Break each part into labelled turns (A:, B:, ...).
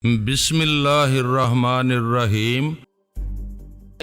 A: بسم اللہ الرحمن الرحیم۔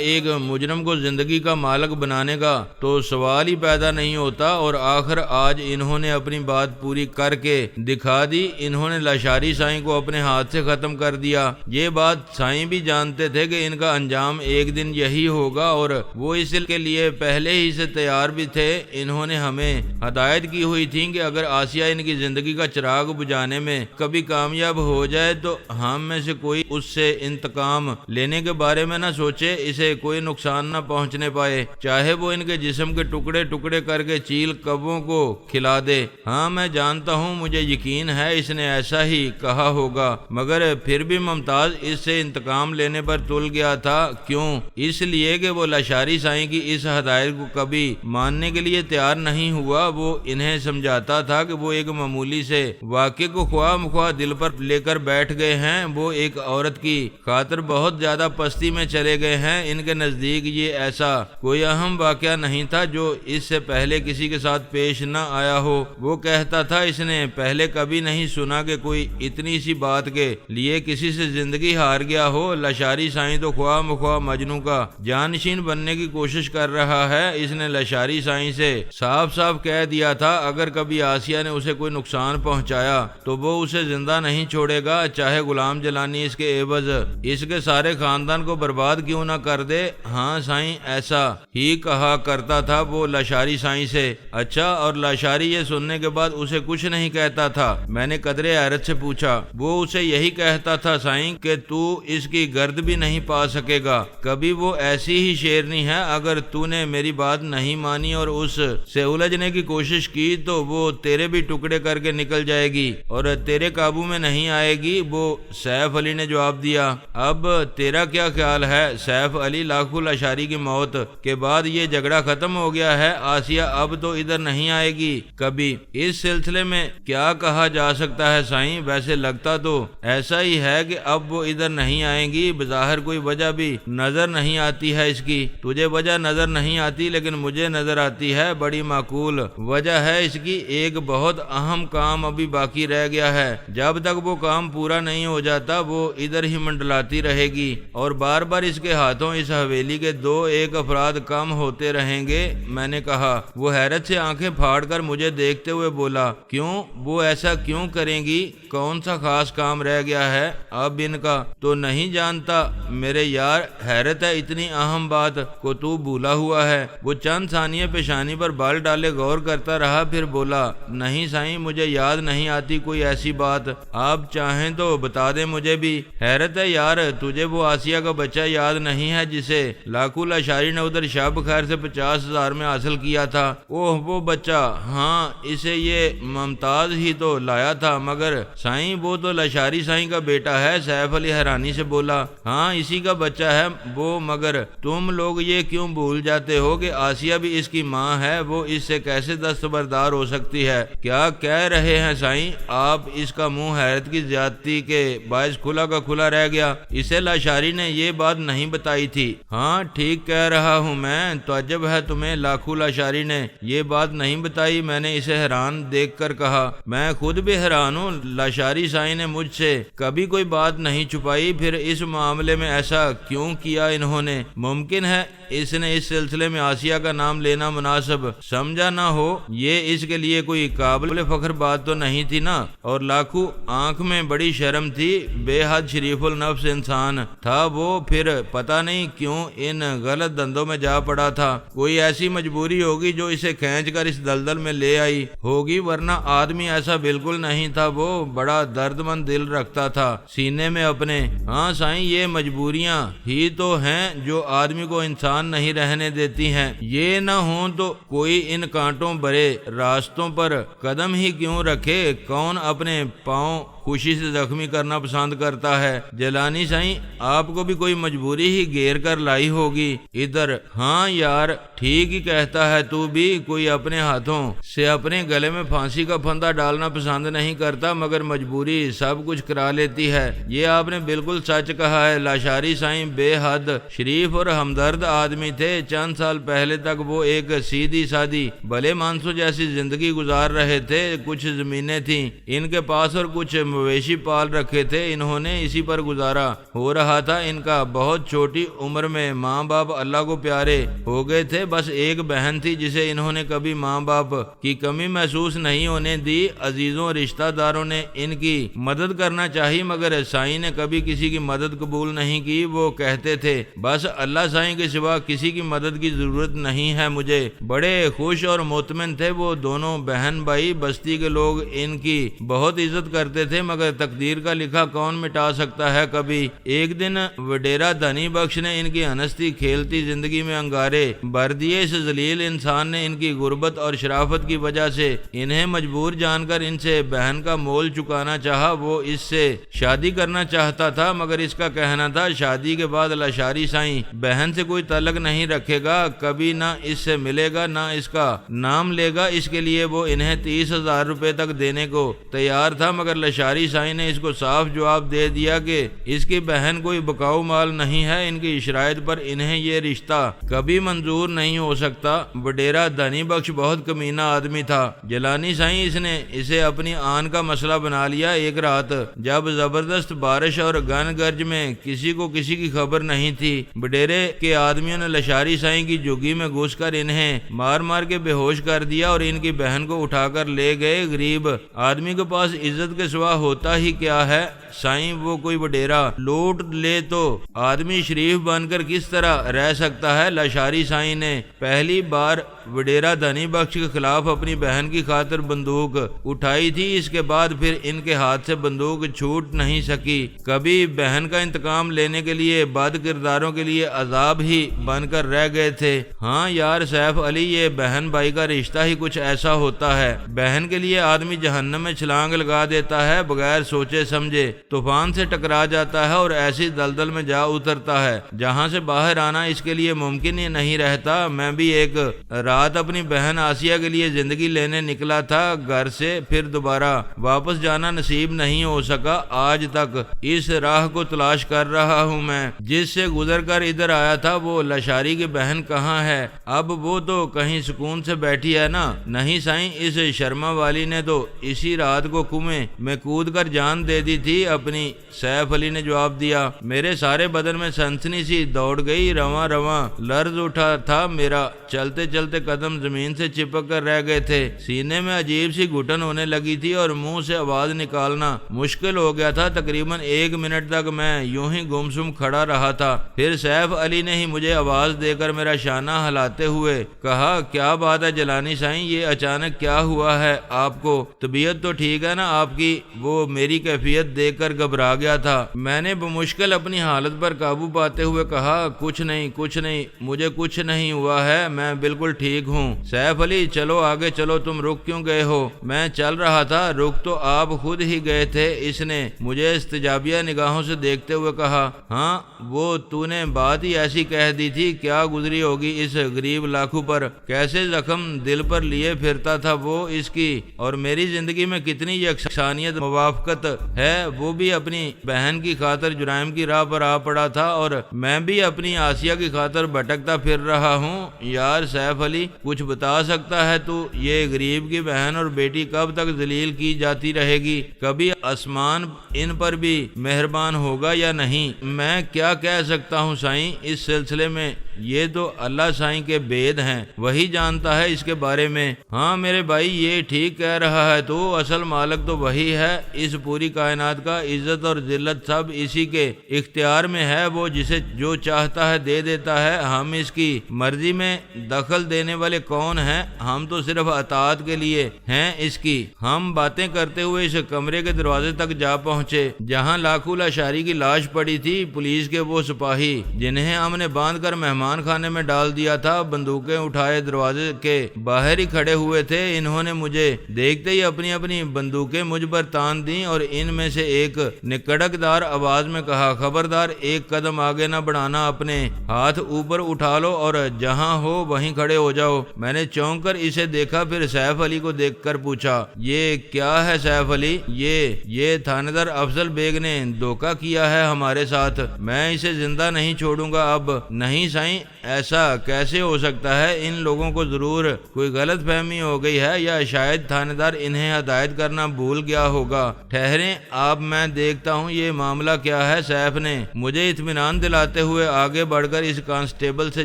A: ایک مجرم کو زندگی کا مالک بنانے کا تو سوال ہی پیدا نہیں ہوتا، اور آخر آج انہوں نے اپنی بات پوری کر کے دکھا دی۔ انہوں نے لاشاری سائیں کو اپنے ہاتھ سے ختم کر دیا۔ یہ بات سائیں بھی جانتے تھے کہ ان کا انجام ایک دن یہی ہوگا، اور وہ اس کے لیے پہلے ہی سے تیار بھی تھے۔ انہوں نے ہمیں ہدایت کی ہوئی تھی کہ اگر آسیہ ان کی زندگی کا چراغ بجھانے میں کبھی کامیاب ہو جائے تو ہم میں سے کوئی اس سے انتقام لینے کے بارے میں نہ سوچے، اسے کوئی نقصان نہ پہنچنے پائے، چاہے وہ ان کے جسم کے ٹکڑے ٹکڑے کر کے چیل کبوں کو کھلا دے۔ ہاں میں جانتا ہوں، مجھے یقین ہے اس نے ایسا ہی کہا ہوگا، مگر پھر بھی ممتاز اس سے انتقام لینے پر تل گیا تھا۔ کیوں؟ اس لیے کہ وہ لاشاری سائیں کی اس ہدایت کو کبھی ماننے کے لیے تیار نہیں ہوا۔ وہ انہیں سمجھاتا تھا کہ وہ ایک معمولی سے واقعے کو خواہ مخواہ دل پر لے کر بیٹھ گئے ہیں، وہ ایک عورت کی خاطر بہت زیادہ پستی میں چلے گئے ہیں۔ ان کے نزدیک یہ ایسا کوئی اہم واقعہ نہیں تھا جو اس سے پہلے کسی کے ساتھ پیش نہ آیا ہو۔ وہ کہتا تھا اس نے پہلے کبھی نہیں سنا کہ کوئی اتنی سی بات کے لیے کسی سے زندگی ہار گیا ہو۔ لاشاری سائیں تو خواہ مخواہ مجنوں کا جانشین بننے کی کوشش کر رہا ہے۔ اس نے لاشاری سائیں سے صاف صاف کہہ دیا تھا اگر کبھی آسیہ نے اسے کوئی نقصان پہنچایا تو وہ اسے زندہ نہیں چھوڑے گا، چاہے غلام جلانی اس کے عوض اس کے سارے خاندان کو برباد کیوں نہ کر دے۔ ہاں سائیں ایسا ہی کہا کرتا تھا وہ لاشاری سائیں سے۔ اچھا، اور لاشاری یہ سننے کے بعد اسے کچھ نہیں کہتا تھا؟ میں نے قدرے حیرت سے پوچھا۔ وہ اسے یہی کہتا تھا سائیں کہ تو اس کی گرد بھی نہیں پا سکے گا، کبھی وہ ایسی ہی شیرنی ہے، اگر تو نے میری بات نہیں مانی اور اس سے الجھنے کی کوشش کی تو وہ تیرے بھی ٹکڑے کر کے نکل جائے گی اور تیرے قابو میں نہیں آئے گی۔ وہ سیف علی نے جواب دیا۔ اب تیرا کیا خیال ہے سیف علی؟ لاکھو لاشاری کی موت کے بعد یہ جھگڑا ختم ہو گیا ہے، آسیہ اب تو ادھر نہیں آئے گی کبھی۔ اس سلسلے میں کیا کہا جا سکتا ہے سائیں؟ ویسے لگتا تو ایسا ہی ہے کہ اب وہ ادھر نہیں آئیں گی، بظاہر کوئی وجہ بھی نظر نہیں آتی ہے اس کی۔ تجھے وجہ نظر نہیں آتی لیکن مجھے نظر آتی ہے، بڑی معقول وجہ ہے اس کی۔ ایک بہت اہم کام ابھی باقی رہ گیا ہے، جب تک وہ کام پورا نہیں ہو جاتا وہ ادھر ہی منڈلاتی رہے گی اور بار بار اس کے ہاتھوں اس حویلی کے 2-1 افراد کم ہوتے رہیں گے۔ میں نے کہا۔ وہ حیرت سے آنکھیں پھاڑ کر مجھے دیکھتے ہوئے بولا، کیوں؟ وہ ایسا کیوں کریں گی؟ کون سا خاص کام رہ گیا ہے اب ان کا؟ تو نہیں جانتا میرے یار، حیرت ہے اتنی اہم بات کو تو بھولا ہوا ہے۔ وہ چند ثانیے پیشانی پر بال ڈالے غور کرتا رہا، پھر بولا، نہیں سائیں مجھے یاد نہیں آتی کوئی ایسی بات، آپ چاہیں تو بتا دیں مجھے بھی۔ حیرت ہے یار، تجھے وہ آسیہ کا بچہ یاد نہیں ہے جسے لاکھو لاشاری نے ادھر شب خیر سے 50,000 میں حاصل کیا تھا؟ اوہ وہ بچہ، ہاں اسے یہ ممتاز ہی تو لایا تھا، مگر سائیں وہ تو لاشاری سائیں کا بیٹا ہے۔ سیف علی حیرانی سے بولا، ہاں اسی کا بچہ ہے وہ، مگر تم لوگ یہ کیوں بھول جاتے ہو کہ آسیہ بھی اس کی ماں ہے، وہ اس سے کیسے دستبردار ہو سکتی ہے؟ کیا کہہ رہے ہیں سائیں آپ؟ اس کا منہ حیرت کی زیادتی کے باعث کھلا کا کھلا رہ گیا۔ اسے لاشاری نے یہ بات نہیں بتائی تھی۔ ہاں ٹھیک کہہ رہا ہوں میں، تعجب ہے تمہیں لاکھو لاشاری نے یہ بات نہیں بتائی؟ میں نے اسے حیران دیکھ کر کہا۔ میں خود بھی حیران ہوں، لاشاری سائیں نے مجھ سے کبھی کوئی بات نہیں چھپائی، پھر اس معاملے میں ایسا کیوں کیا انہوں نے؟ ممکن ہے اس نے اس سلسلے میں آسیہ کا نام لینا مناسب سمجھا نہ ہو، یہ اس کے لیے کوئی قابل فخر بات تو نہیں تھی نا؟ اور لاکھو آنکھ میں بڑی شرم تھی، بے حد شریف النفس انسان تھا وہ، پھر پتہ نہیں کیوں ان غلط دندوں میں جا پڑا تھا۔ کوئی ایسی مجبوری ہوگی جو اسے کھینچ کر اس دلدل میں لے آئی ہوگی، ورنہ آدمی ایسا بالکل نہیں تھا۔ وہ بڑا درد مند دل رکھتا تھا سینے میں اپنے۔ ہاں سائیں یہ مجبوریاں ہی تو ہیں جو آدمی کو انسان نہیں رہنے دیتی ہیں، یہ نہ ہوں تو کوئی ان کانٹوں بھرے راستوں پر قدم ہی کیوں رکھے؟ کون اپنے پاؤں خوشی سے زخمی کرنا پسند کرتا ہے؟ جلانی سائیں آپ کو بھی کوئی مجبوری ہی گھیر کر لائی ہوگی ادھر۔ ہاں یار ٹھیک ہی کہتا ہے تو بھی، کوئی اپنے ہاتھوں سے اپنے گلے میں پھانسی کا پھندا ڈالنا پسند نہیں کرتا، مگر مجبوری سب کچھ کرا لیتی ہے۔ یہ آپ نے بالکل سچ کہا ہے۔ لاشاری سائیں بے حد شریف اور ہمدرد آدمی تھے۔ چند سال پہلے تک وہ ایک سیدھی سادی بھلے مانسوں جیسی زندگی گزار رہے تھے۔ کچھ زمینیں تھیں ان کے پاس اور کچھ مویشی پال رکھے تھے، انہوں نے اسی پر گزارا ہو رہا تھا۔ ان کا بہت چھوٹی عمر میں ماں باپ اللہ کو پیارے ہو گئے تھے۔ بس ایک بہن تھی جسے انہوں نے کبھی ماں باپ کی کمی محسوس نہیں ہونے دی۔ عزیزوں، رشتہ داروں نے ان کی مدد کرنا چاہی، مگر سائیں نے کبھی کسی کی مدد قبول نہیں کی۔ وہ کہتے تھے بس اللہ سائیں کے سوا کسی کی مدد کی ضرورت نہیں ہے مجھے۔ بڑے خوش اور مطمئن تھے وہ دونوں بہن بھائی۔ بستی کے لوگ ان کی بہت عزت کرتے تھے، مگر تقدیر کا لکھا کون مٹا سکتا ہے کبھی۔ ایک دن وڈیرا دھنی بخش نے ان کی ہنستی کھیلتی زندگی میں انگارے بھر دیے۔ اس ذلیل انسان نے ان کی غربت اور شرافت کی وجہ سے انہیں مجبور جان کر ان سے بہن کا مول چکانا چاہا۔ وہ اس سے شادی کرنا چاہتا تھا، مگر اس کا کہنا تھا شادی کے بعد لاشاری سائیں بہن سے کوئی تعلق نہیں رکھے گا، کبھی نہ اس سے ملے گا نہ اس کا نام لے گا۔ اس کے لیے وہ انہیں 30,000 روپے تک دینے کو تیار تھا، مگر لاشاری سائیں نے اس کو صاف جواب دے دیا کہ اس کی بہن کوئی بکاؤ مال نہیں ہے، ان کی شرائط پر انہیں یہ رشتہ کبھی منظور نہیں ہو سکتا۔ وڈیرا دھنی بخش بہت کمینہ آدمی تھا۔ جیلانی سائیں اس نے اسے اپنی آن کا مسئلہ بنا لیا۔ ایک رات جب زبردست بارش اور گن گرج میں کسی کو کسی کی خبر نہیں تھی، وڈیرے کے آدمیوں نے لاشاری سائیں کی جھگی میں گھس کر انہیں مار مار کے بے ہوش کر دیا اور ان کی بہن کو اٹھا کر لے گئے۔ غریب آدمی کے پاس عزت کے سوا ہوتا ہی کیا ہے؟ سائیں وہ کوئی وڈیرا لوٹ لے تو آدمی شریف بن کر کس طرح رہ سکتا ہے؟ لاشاری سائیں نے پہلی بار وڈیرا دھنی بخش کے خلاف اپنی بہن کی خاطر بندوق اٹھائی تھی، اس کے بعد پھر ان کے ہاتھ سے بندوق چھوٹ نہیں سکی۔ کبھی بہن کا انتقام لینے کے لیے بد کرداروں کے لیے عذاب ہی بن کر رہ گئے تھے۔ ہاں یار سیف علی، یہ بہن بھائی کا رشتہ ہی کچھ ایسا ہوتا ہے۔ بہن کے لیے آدمی جہنم میں چھلانگ لگا دیتا ہے، بغیر سوچے سمجھے طوفان سے ٹکرا جاتا ہے اور ایسی دلدل میں جا اترتا ہے جہاں سے باہر آنا اس کے لیے ممکن ہی نہیں رہتا۔ میں بھی ایک رات اپنی بہن آسیہ کے لیے زندگی لینے نکلا تھا گھر سے، پھر دوبارہ واپس جانا نصیب نہیں ہو سکا۔ آج تک اس راہ کو تلاش کر رہا ہوں میں جس سے گزر کر ادھر آیا تھا۔ وہ لاشاری کی بہن کہاں ہے؟ اب وہ تو کہیں سکون سے بیٹھی ہے نا؟ نہیں سائیں، اس شرما والی نے تو اسی رات کو کنویں میں کود کر جان دے دی تھی اپنی۔ سیف علی نے جواب دیا۔ میرے سارے بدن میں سنسنی سی دوڑ گئی، رواں رواں لرز اٹھا تھا میرا، چلتے چلتے قدم زمین سے چپک کر رہ گئے تھے، سینے میں عجیب سی گھٹن ہونے لگی تھی اور منہ سے آواز نکالنا مشکل ہو گیا تھا۔ تقریباً 1 منٹ تک میں یوں ہی گمسم کھڑا رہا تھا۔ پھر سیف علی نے ہی مجھے آواز دے کر میرا شانہ ہلاتے ہوئے کہا، کیا بات ہے جیلانی سائیں، یہ اچانک کیا ہوا ہے آپ کو؟ طبیعت تو ٹھیک ہے نا آپ کی؟ وہ میری کیفیت دیکھ کر گھبرا گیا تھا۔ میں نے بمشکل اپنی حالت پر قابو پاتے ہوئے کہا، کچھ نہیں، مجھے کچھ نہیں ہوا ہے، میں بالکل ٹھیک ہوں۔ سیف علی، چلو آگے چلو، تم رک کیوں گئے ہو؟ میں چل رہا تھا، رک تو آپ خود ہی گئے تھے۔ اس نے مجھے استجابیہ نگاہوں سے دیکھتے ہوئے کہا، ہاں وہ تو نے بات ہی ایسی کہہ دی تھی، کیا گزری ہوگی اس غریب لاکھو پر، کیسے زخم دل پر لیے پھرتا تھا وہ، اس کی اور میری زندگی میں کتنی یکسانیت موافقت ہے۔ وہ بھی اپنی بہن کی خاطر جرائم کی راہ پر آ پڑا تھا اور میں بھی اپنی آسیہ کی خاطر بھٹکتا پھر رہا ہوں۔ یار سیف علی، کچھ بتا سکتا ہے تو یہ غریب کی بہن اور بیٹی کب تک ذلیل کی جاتی رہے گی؟ کبھی آسمان ان پر بھی مہربان ہوگا یا نہیں؟ میں کیا کہہ سکتا ہوں سائیں اس سلسلے میں، یہ تو اللہ سائیں کے بید ہیں، وہی جانتا ہے اس کے بارے میں۔ ہاں میرے بھائی، یہ ٹھیک کہہ رہا ہے تو اصل مالک تو وہی ہے اس پوری کائنات کا، عزت اور ذلت سب اسی کے اختیار میں ہے، وہ جسے جو چاہتا ہے دے دیتا ہے۔ ہم اس کی مرضی میں دخل دینے والے کون ہیں؟ ہم تو صرف اطاعت کے لیے ہیں اس کی۔ ہم باتیں کرتے ہوئے اس کمرے کے دروازے تک جا پہنچے جہاں لاکھو لاشاری کی لاش پڑی تھی۔ پولیس کے وہ سپاہی جنہیں ہم نے باندھ کر مہمان خانے میں ڈال دیا تھا، بندوقیں اٹھائے دروازے کے باہر ہی کھڑے ہوئے تھے۔ انہوں نے مجھے دیکھتے ہی اپنی اپنی بندوقیں مجھ پر تان دیں اور ان میں سے ایک نے کڑک دار آواز میں کہا، خبردار، ایک قدم آگے نہ بڑھانا، اپنے ہاتھ اوپر اٹھا لو اور جہاں ہو وہیں کھڑے ہو جاؤ۔ میں نے چونک کر اسے دیکھا، پھر سیف علی کو دیکھ کر پوچھا، یہ کیا ہے سیف علی؟ یہ تھانے دار افضل بیگ نے دھوکہ کیا ہے ہمارے ساتھ، میں اسے زندہ نہیں چھوڑوں گا اب۔ نہیں سائیں، نہیں، ایسا کیسے ہو سکتا ہے؟ ان لوگوں کو ضرور کوئی غلط فہمی ہو گئی ہے یا شاید تھانے دار انہیں ہدایت کرنا بھول گیا ہوگا۔ ٹھہریں آپ، میں دیکھتا ہوں یہ معاملہ کیا ہے۔ سیف نے مجھے اطمینان دلاتے ہوئے آگے بڑھ کر اس کانسٹیبل سے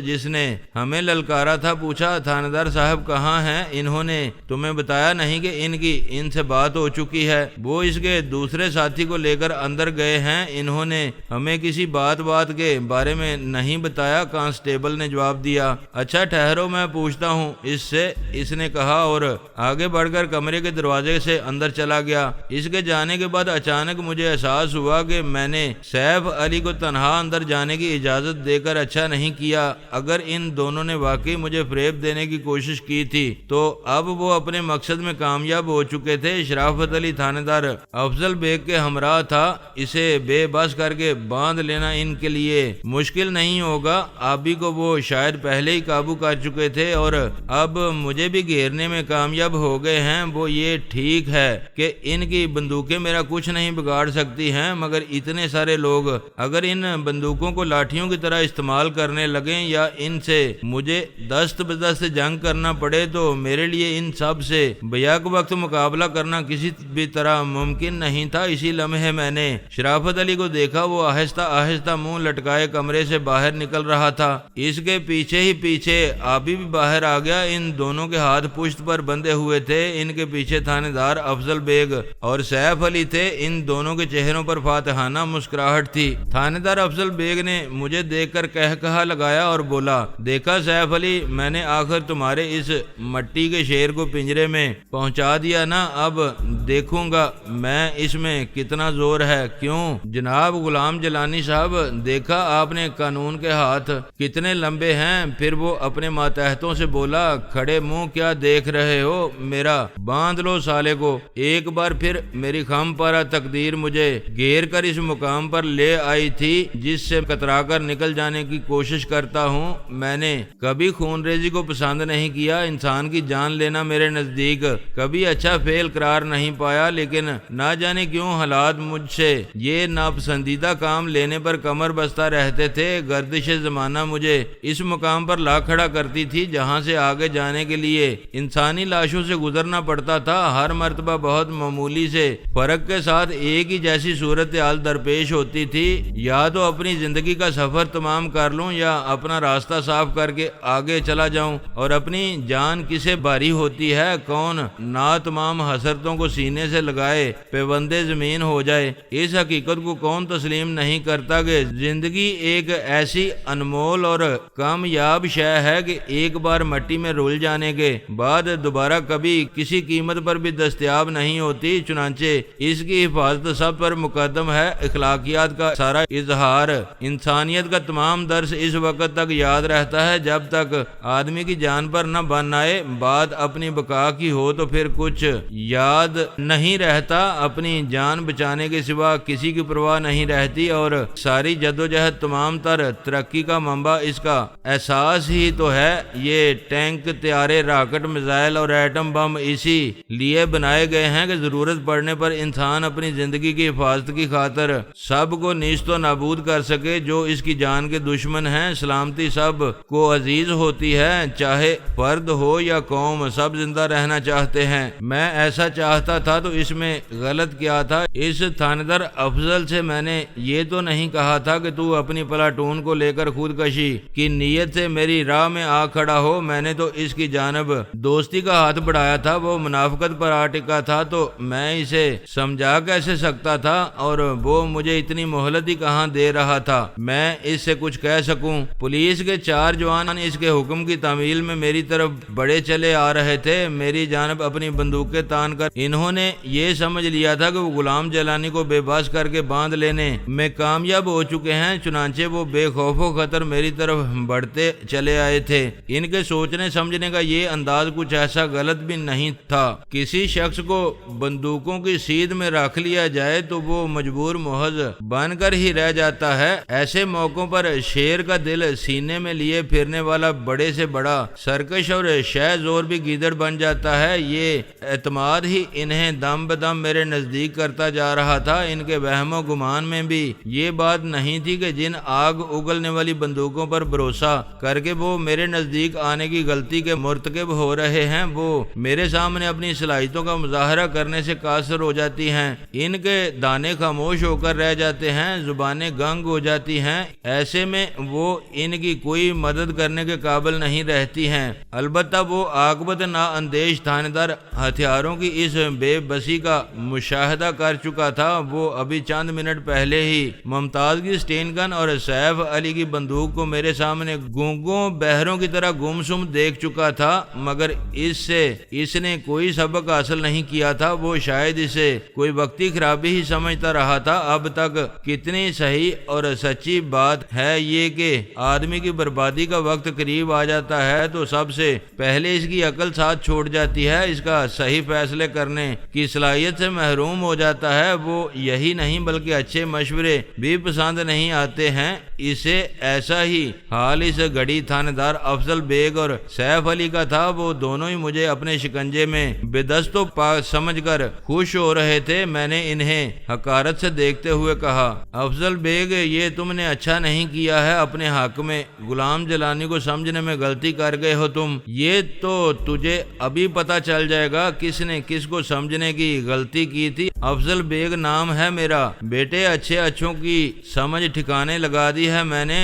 A: جس نے ہمیں للکارا تھا پوچھا، تھانے دار صاحب کہاں ہیں؟ انہوں نے تمہیں بتایا نہیں کہ ان سے بات ہو چکی ہے؟ وہ اس کے دوسرے ساتھی کو لے کر اندر گئے ہیں، انہوں نے ہمیں کسی بات کے بارے میں نہیں بتایا، کانسٹیبل نے جواب دیا۔ اچھا ٹھہرو میں پوچھتا ہوں اس سے، اس نے کہا اور آگے بڑھ کر کمرے کے دروازے سے اندر چلا گیا۔ اس کے جانے کے بعد اچانک مجھے احساس ہوا کہ میں نے سیف علی کو تنہا اندر جانے کی اجازت دے کر اچھا نہیں کیا۔ اگر ان دونوں نے واقعی مجھے فریب دینے کی کوشش کی تھی تو اب وہ اپنے مقصد میں کامیاب ہو چکے تھے۔ شرافت علی تھانے دار افضل بیگ کے ہمراہ تھا، اسے بے بس کر کے باندھ لینا ان کے لیے مشکل نہیں ہوگا۔ آبی کو وہ شاید پہلے ہی قابو کر چکے تھے اور اب مجھے بھی گھیرنے میں کامیاب ہو گئے ہیں۔ وہ یہ ٹھیک ہے کہ ان کی بندوقیں میرا کچھ نہیں بگاڑ سکتی ہیں، مگر اتنے سارے لوگ اگر ان بندوقوں کو لاٹھیوں کی طرح استعمال کرنے لگیں یا ان سے مجھے دست بدست جنگ کرنا پڑے تو میرے لیے ان سب سے بیک وقت مقابلہ کرنا کسی بھی طرح ممکن نہیں تھا۔ اسی لمحے میں نے شرافت علی کو دیکھا، وہ آہستہ آہستہ منہ لٹکائے کمرے سے باہر نکل رہا تھا۔ اس کے پیچھے ہی پیچھے آبی بھی باہر آ گیا۔ ان دونوں کے ہاتھ پشت پر بندھے ہوئے تھے، ان کے پیچھے تھانے دار افضل بیگ اور سیف علی تھے۔ ان دونوں کے چہروں پر فاتحانہ مسکراہٹ تھی۔ تھانے دار افضل بیگ نے مجھے دیکھ کر کہا لگایا اور بولا، دیکھا سیف علی، میں نے آخر تمہارے اس مٹی کے شیر کو پنجرے میں پہنچا دیا نا، اب دیکھوں گا میں اس میں کتنا زور ہے۔ کیوں جناب غلام جیلانی صاحب، دیکھا آپ نے قانون کے ہاتھ کتنے لمبے ہیں؟ پھر وہ اپنے ماتحتوں سے بولا، کھڑے منہ کیا دیکھ رہے ہو، میرا باندھ لو سالے کو۔ ایک بار پھر میری خم پارا تقدیر مجھے گھیر کر اس مقام پر لے آئی تھی جس سے کترا کر نکل جانے کی کوشش کرتا ہوں۔ میں نے کبھی خون ریزی کو پسند نہیں کیا، انسان کی جان لینا میرے نزدیک کبھی اچھا فعل قرار نہیں پایا، لیکن نہ جانے کیوں حالات مجھ سے یہ ناپسندیدہ کام لینے پر کمر بستہ رہتے تھے۔ گردش زمانہ مجھے اس مقام پر لا کھڑا کرتی تھی جہاں سے آگے جانے کے لیے انسانی لاشوں سے گزرنا پڑتا تھا۔ ہر مرتبہ بہت معمولی سے فرق کے ساتھ ایک ہی جیسی صورتحال درپیش ہوتی تھی، یا تو اپنی زندگی کا سفر تمام کر لوں یا اپنا راستہ صاف کر کے آگے چلا جاؤں، اور اپنی جان کسے باری ہوتی ہے، کون نا تمام حسرتوں کو سینے سے لگائے پیوندے زمین ہو جائے۔ اس حقیقت کو کون تسلیم نہیں کرتا کہ زندگی ایک ایسی انمول اور کامیاب شے ہے کہ ایک بار مٹی میں رول جانے کے بعد دوبارہ کبھی کسی قیمت پر بھی دستیاب نہیں ہوتی۔ چنانچہ اس کی حفاظت سب پر مقدم ہے۔ اخلاقیات کا سارا اظہار انسانیت کا تمام درس اس وقت تک یاد رہتا ہے جب تک آدمی کی جان پر نہ بن آئے۔ بات اپنی بقا کی ہو تو پھر کچھ یاد نہیں رہتا، اپنی جان بچانے کے سوا کسی کی پرواہ نہیں رہتی، اور ساری جدوجہد تمام تر ترقی کا منبع اس کا احساس ہی تو ہے۔ یہ ٹینک، طیارے، راکٹ، میزائل اور ایٹم بم اسی لیے بنائے گئے ہیں کہ ضرورت پڑنے پر انسان اپنی زندگی کی حفاظت کی خاطر سب کو نیست و نابود کر سکے جو اس کی جان کے دشمن ہیں۔ سلامتی سب کو عزیز ہوتی ہے، چاہے فرد ہو یا قوم، سب زندہ رہنا چاہتے ہیں۔ میں ایسا چاہتا تھا تو اس میں غلط کیا تھا؟ اس تھاندر افضل سے میں نے یہ تو نہیں کہا تھا کہ تو اپنی پلاٹون کو لے کر خودکشی کی نیت سے میری راہ میں آ کھڑا ہو۔ میں نے تو اس کی جانب دوستی کا ہاتھ بڑھایا تھا، وہ منافقت پر آ ٹکا تھا تو میں اسے سمجھا کیسے سکتا تھا، اور وہ مجھے اتنی مہلت ہی کہاں دے رہا تھا میں اس سے کچھ کہہ سکوں۔ پولیس کے 4 جوان اس کے حکم کی تعمیل میں میری طرف بڑے چلے آ رہے تھے، میری جانب اپنی بندوقیں تان کر انہوں نے یہ سمجھ لیا تھا کہ وہ غلام جیلانی کو بے بس کر کے باندھ لینے میں کامیاب ہو چکے ہیں۔ چنانچہ وہ بے خوف و خطر میری طرف بڑھتے چلے آئے تھے۔ ان کے سوچنے سمجھنے کا یہ انداز کچھ ایسا غلط بھی نہیں تھا۔ کسی شخص کو بندوقوں کی سیدھ میں رکھ لیا جائے تو وہ مجبور محض بن کر ہی رہ جاتا ہے۔ ایسے موقعوں پر شیر کا دل سینے میں لیے پھرنے والا بڑے سے بڑا سرکش اور شہ زور بھی گیدڑ بن جاتا ہے۔ یہ اعتماد ہی انہیں دم بدم میرے نزدیک کرتا جا رہا تھا۔ ان کے وہم و گمان میں بھی یہ بات نہیں تھی کہ جن آگ اگلنے والی بندوقوں بندوقوں پر بھروسہ کر کے وہ میرے نزدیک آنے کی غلطی کے مرتکب ہو رہے ہیں، وہ میرے سامنے اپنی صلاحیتوں کا مظاہرہ کرنے سے قاصر ہو جاتی ہیں، ان کے دانے خاموش ہو کر رہ جاتے ہیں، زبانیں گنگ ہو جاتی ہیں، ایسے میں وہ ان کی کوئی مدد کرنے کے قابل نہیں رہتی ہیں۔ البتہ وہ عاقبت نااندیش تھانے دار ہتھیاروں کی اس بے بسی کا مشاہدہ کر چکا تھا۔ وہ ابھی چند منٹ پہلے ہی ممتاز کی سٹین گن اور سیف علی کی بندوق کو میرے سامنے گونگوں بہروں کی طرح گمسم دیکھ چکا تھا، مگر اس سے اس نے کوئی سبق حاصل نہیں کیا تھا۔ وہ شاید اسے کوئی وقتی خرابی ہی سمجھتا رہا تھا۔ اب تک کتنی صحیح اور سچی بات ہے یہ کہ آدمی کی بربادی کا وقت قریب آ جاتا ہے تو سب سے پہلے اس کی عقل ساتھ چھوڑ جاتی ہے، اس کا صحیح فیصلے کرنے کی صلاحیت سے محروم ہو جاتا ہے۔ وہ یہی نہیں بلکہ اچھے مشورے بھی پسند نہیں آتے ہیں۔ اسے ایسا ہی حال اس گھڑی تھانے دار افضل بیگ اور سیف علی کا تھا۔ وہ دونوں ہی مجھے اپنے شکنجے میں بے دست و پا سمجھ کر خوش ہو رہے تھے۔ میں نے انہیں حقارت سے دیکھتے ہوئے کہا، افضل بیگ، یہ تم نے اچھا نہیں کیا ہے، اپنے حق میں غلام جیلانی کو سمجھنے میں غلطی کر گئے ہو تم۔ یہ تو تجھے ابھی پتہ چل جائے گا کس نے کس کو سمجھنے کی غلطی کی تھی۔ افضل بیگ نام ہے میرا، بیٹے اچھے اچھوں کی سمجھ ٹھکانے لگا دی ہے میں نے۔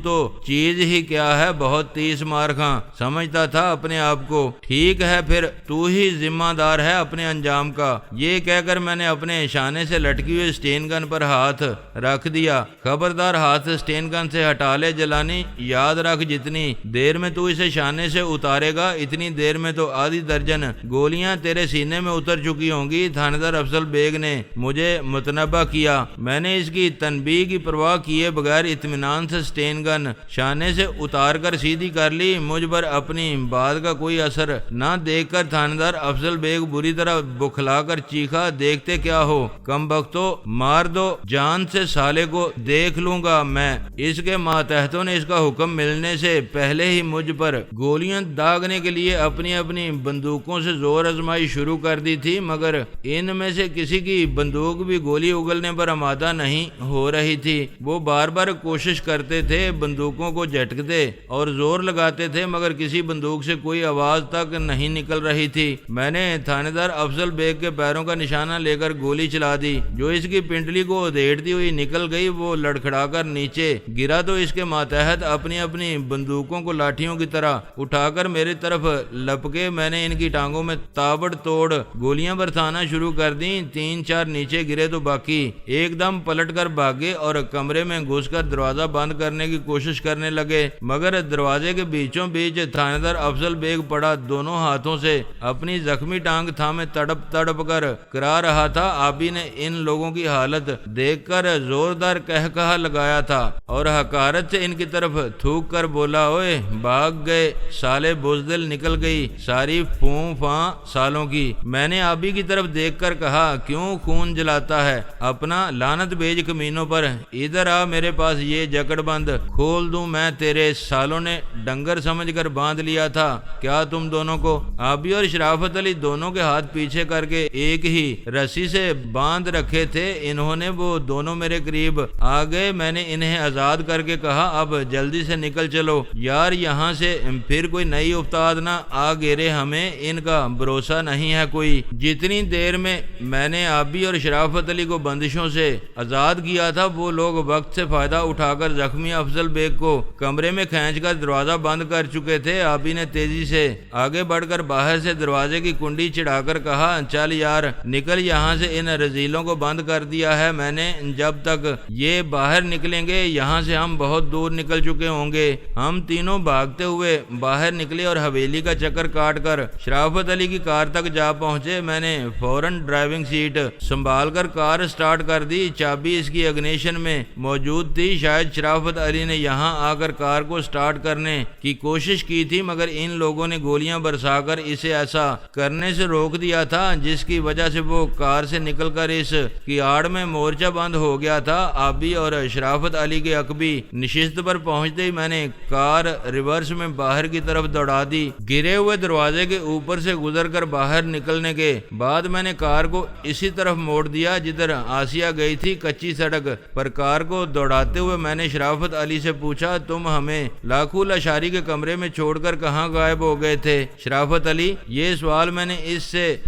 A: تو چیز ہی کیا ہے، بہت تیز مار خاں سمجھتا تھا اپنے آپ کو۔ ٹھیک ہے، پھر تو ہی ذمہ دار ہے اپنے انجام کا۔ یہ کہہ کر میں نے اپنے شانے سے لٹکی ہوئی سٹین گن پر ہاتھ رکھ دیا۔ خبردار، ہاتھ سٹین گن سے ہٹا لے جیلانی، یاد رکھ جتنی دیر میں تو اسے شانے سے اتارے گا اتنی دیر میں تو آدھی درجن گولیاں تیرے سینے میں اتر چکی ہوں گی۔ تھانے افضل بیگ نے مجھے متنبہ کیا۔ میں نے اس کی تنبیہ کی پرواہ کیے بغیر اطمینان سے سٹین گن شانے سے اتار کر سیدھی کر لی۔ مجھ پر اپنی بات کا کوئی اثر نہ دیکھ کر تھانے افضل بیگ بری طرح بکھلا کر چیخا، دیکھتے کیا ہو، کم بختو، مار دو، جان سے سالے کو دیکھ لوں گا میں۔ اس کے ماتحتوں نے اس کا حکم ملنے سے پہلے ہی مجھ پر گولیاں داغنے کے لیے اپنی اپنی بندوقوں سے زور آزمائی شروع کر دی تھی، مگر ان میں سے کسی کی بندوق بھی گولی اگلنے پر آمادہ نہیں ہو رہی تھی۔ وہ بار بار کوشش کرتے تھے، بندوقوں کو جھٹکتے اور زور لگاتے تھے، مگر کسی بندوق سے کوئی آواز تک نہیں نکل رہی تھی۔ میں نے تھانے دار افضل بیگ کے پیروں کا نشانہ لے کر گولی چلا دی، جو اس کی پنڈلی کو ادھیڑتی ہوئی نکل گئی۔ وہ لڑکھڑا کر نیچے گرا تو اس کے ماتحت اپنی اپنی بندوقوں کو لاٹھیوں کی طرح اٹھا کر میری طرف لپکے۔ میں نے ان کی ٹانگوں میں تابڑ توڑ گولیاں برسانا شروع کر دیں۔ 3-4 نیچے گرے تو باقی ایک دم پلٹ کر بھاگے اور کمرے میں گھس کر دروازہ بند کرنے کی کوشش کرنے لگے، مگر دروازے کے بیچوں بیچ تھانے دار افضل بیگ پڑا، دونوں ہاتھوں سے اپنی زخمی ٹانگ تھامے تڑپ تڑپ کر کرا رہا تھا۔ آبی نے ان لوگوں کی حالت دیکھ کر زوردار قہقہا لگایا تھا اور حقارت سے ان کی طرف تھوک کر بولا، اوئے بھاگ گئے سالے، بزدل، نکل گئی ساری فوں فاں سالوں کی۔ میں نے آبی کی طرف دیکھ کر کہا، کیوں خون جلاتا ہے اپنا، لعنت بھیج کمینوں پر، ادھر آ میرے پاس، یہ جکڑ بند کھول دوں میں، تیرے سالوں نے ڈنگر سمجھ کر باندھ لیا تھا کیا تم دونوں کو؟ آبی اور شرافت علی دونوں کے ہاتھ پیچھے کر کے ایک ہی رسی سے باندھ رکھے تھے، انہوں نے وہ دونوں میرے قریب آ گئے۔ میں نے انہیں آزاد کر کے کہا، اب جلدی سے نکل چلو یار، یہاں سے پھر کوئی نئی افتاد نہ آ گیرے، ہمیں ان کا بھروسہ نہیں ہے کوئی۔ جتنی دیر میں نے آبی اور شرافت علی کو بندشوں سے آزاد کیا تھا، وہ لوگ وقت سے فائدہ اٹھا کر زخمی افضل بیگ کو کمرے میں کھینچ کر دروازہ بند کر چکے تھے۔ آبی نے تیزی سے آگے بڑھ کر باہر سے دروازے کی کنڈی چڑھا کر کہا، چل یار نکل یہاں سے، ان رزیلوں کو بند کر دیا ہے میں نے، جب تک یہ باہر نکلیں گے یہاں سے ہم بہت دور نکل چکے ہوں گے۔ ہم تینوں بھاگتے ہوئے باہر نکلے اور حویلی کا چکر کاٹ کر شرافت علی کی کار تک جا پہنچے۔ میں نے فوراً ڈرائیونگ سیٹ سنبھال کر کار سٹارٹ کر دی، چابی اس کی اگنیشن میں موجود تھی۔ شاید شرافت علی نے یہاں آ کر کار کو سٹارٹ کرنے کی کوشش کی تھی، مگر ان لوگوں نے گولیاں برسا کر اسے ایسا کرنے سے روک دیا تھا، جس کی وجہ سے وہ کار سے نکل کر اس کی آڑ میں مورچہ بند ہو گیا تھا۔ آبی اور شرافت علی کے عقبی نشست پر پہنچتے ہی میں نے کار ریورس میں باہر کی طرف دوڑا دی۔ گرے ہوئے دروازے کے اوپر سے گزر کر باہر نکلنے کے بعد میں نے کار کو اسی طرف موڑ دیا جدھر آسیہ گئی تھی، کچی سڑک پر کار کو دوڑاتے ہوئے میں نے شرافت علی سے پوچھا تم ہمیں لاکھو لاشاری کے کمرے میں چھوڑ کر کہاں غائب ہو گئے تھے؟ شرافت علی یہ سوال میں نے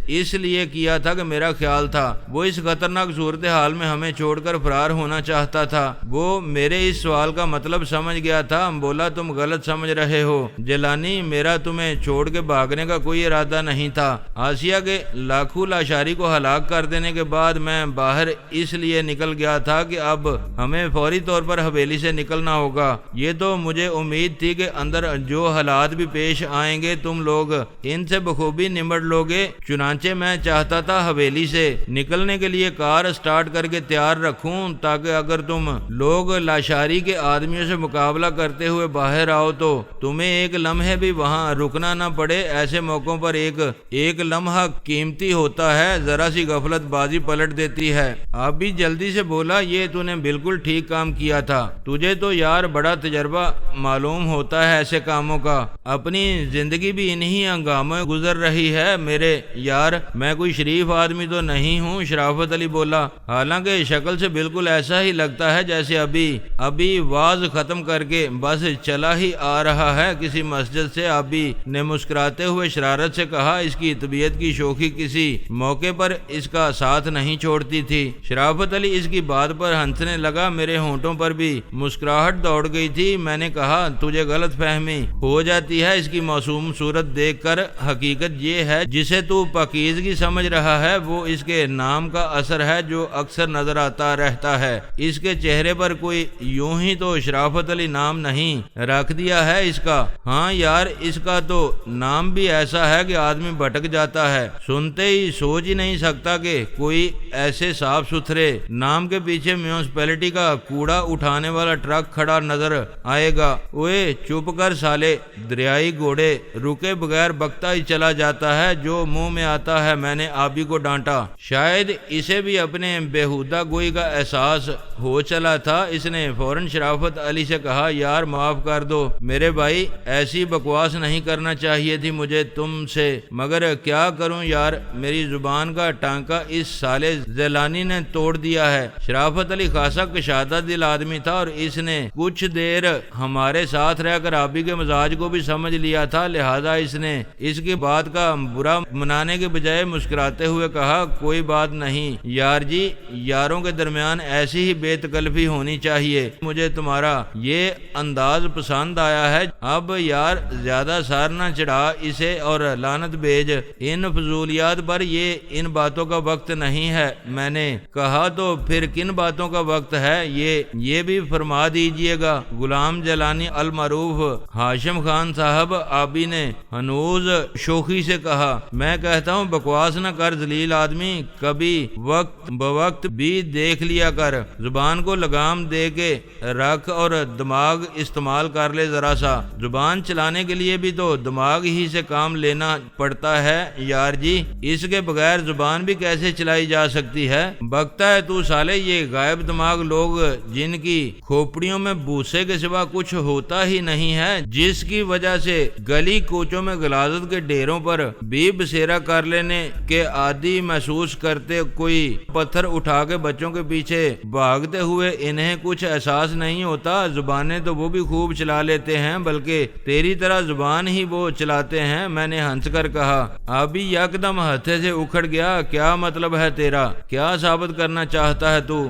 A: اس لیے کیا تھا کہ میرا خیال تھا وہ اس خطرناک صورتحال میں ہمیں چھوڑ کر فرار ہونا چاہتا تھا۔ وہ میرے اس سوال کا مطلب سمجھ گیا تھا۔ بولا تم غلط سمجھ رہے ہو جیلانی، میرا تمہیں چھوڑ کے بھاگنے کا کوئی ارادہ نہیں تھا۔ آسیہ کے لاکھو لاشاری کو ہلاک کر دینے کے بعد میں باہر اس لیے نکل گیا تھا کہ اب ہمیں فوری طور پر حویلی سے نکلنا ہوگا۔ یہ تو مجھے امید تھی کہ اندر جو حالات بھی پیش آئیں گے تم لوگ ان سے بخوبی نمٹ لوگے، چنانچہ میں چاہتا تھا حویلی سے نکلنے کے لیے کار سٹارٹ کر کے تیار رکھوں تاکہ اگر تم لوگ لاشاری کے آدمیوں سے مقابلہ کرتے ہوئے باہر آؤ تو تمہیں ایک لمحے بھی وہاں رکنا نہ پڑے۔ ایسے موقعوں پر ایک لمحہ قیمتی ہوتا ہے، ذرا سی غفلت بازی پلٹ دیتی ہے۔ آپ بھی جلدی سے بولا یہ تو نے بالکل ٹھیک کام کیا تھا، تجھے تو یار بڑا تجربہ معلوم ہوتا ہے ایسے کاموں کا، اپنی زندگی بھی انہی ہنگاموں گزر رہی ہے میرے یار، میں کوئی شریف آدمی تو نہیں ہوں۔ شرافت علی بولا حالانکہ شکل سے بالکل ایسا ہی لگتا ہے جیسے ابھی واز ختم کر کے بس چلا ہی آ رہا ہے کسی مسجد سے۔ ابھی نے مسکراتے ہوئے شرارت سے کہا اس کی طبیعت کی شوخی کسی موقع پر اس کا ساتھ نہیں چھوڑتی تھی۔ شرافت علی اس کی بات پر ہنسنے لگا، میرے ہونٹوں پر بھی مسکراہٹ دوڑ گئی تھی۔ میں نے کہا تجھے غلط فہمی ہو جاتی ہے اس کی معصوم صورت دیکھ کر، حقیقت یہ ہے جسے تو پاکیزگی سمجھ رہا ہے وہ اس کے نام کا اثر ہے جو اکثر نظر آتا رہتا ہے۔ اس کے چہرے پر کوئی یوں ہی تو شرافت علی نام نہیں رکھ دیا ہے اس کا؟ ہاں یار اس کا تو نام بھی ایسا ہے کہ آدمی بھٹک جاتا ہے، سنتے ہی سوچ ہی نہیں سکتا کہ کوئی ایسے صاف ستھرے نام کے پیچھے میونسپلٹی کا کوڑا اٹھانے والا ٹرک کھڑا نظر آئے گا۔ اوے چپ کر سالے دریائی گھوڑے، رکے بغیر بکتا ہی چلا جاتا ہے جو منہ میں آتا ہے، میں نے آبی کو ڈانٹا۔ شاید اسے بھی اپنے بےہودہ گوئی کا احساس ہو چلا تھا، اس نے فوراً شرافت علی سے کہا یار معاف کر دو میرے بھائی، ایسی بکواس نہیں کرنا چاہیے تھی مجھے تم سے، مگر کیا کروں یار، میری زبان کا ٹانکا اس سالے زیلانی نے توڑ دیا ہے۔ شرافت علی خاصا کشادہ دل آدمی تھا اور اس نے کچھ دیر ہمارے ساتھ رہ کر آبی کے مزاج کو بھی سمجھ لیا تھا، لہذا اس نے اس کی بات کا برا منانے کے بجائے مسکراتے ہوئے کہا کوئی بات نہیں یار جی، یاروں کے درمیان ایسی ہی بے تکلفی ہونی چاہیے، مجھے تمہارا یہ انداز پسند آیا ہے۔ اب یار زیادہ سار نہ چڑھا اسے اور لعنت بھیج ان فضولیات پر، یہ ان باتوں کا وقت نہیں ہے۔ میں نے کہا تو پھر کن باتوں کا وقت ہے یہ بھی فرما دیجئے گا غلام جیلانی المعروف ہاشم خان صاحب، آبی نے ہنوز شوخی سے کہا۔ میں کہتا ہوں بکواس نہ کر ذلیل آدمی، کبھی وقت بوقت بھی دیکھ لیا کر، زبان کو لگام دے کے رکھ اور دماغ استعمال کر لے ذرا سا، زبان چلانے کے لیے بھی تو دماغ ہی سے کام لینا پڑتا ہے یار جی، اس کے بغیر زبان بھی کیسے چلائی جا سکتی ہے؟ بکتا ہے تو سالے، یہ غائب دماغ لوگ جن کی کھوپڑیوں میں بوسے کے سوا کچھ ہوتا ہی نہیں ہے، جس کی وجہ سے گلی کوچوں میں غلاظت کے ڈیروں پر بھی بسیرا کر لینے کے عادی محسوس کرتے، کوئی پتھر اٹھا کے بچوں کے پیچھے بھاگتے ہوئے انہیں کچھ احساس نہیں ہوتا۔ زبانیں تو وہ بھی خوب چلا لیتے ہیں، بلکہ تیری طرح زبان ہی وہ چلاتے ہیں۔ میں نے ہنس کر کہا۔ ابھی یکدم ہتھے سے اکھڑ گیا، کیا مطلب ہے تیرا؟ کیا ثابت کرنا چاہتا ہے تو؟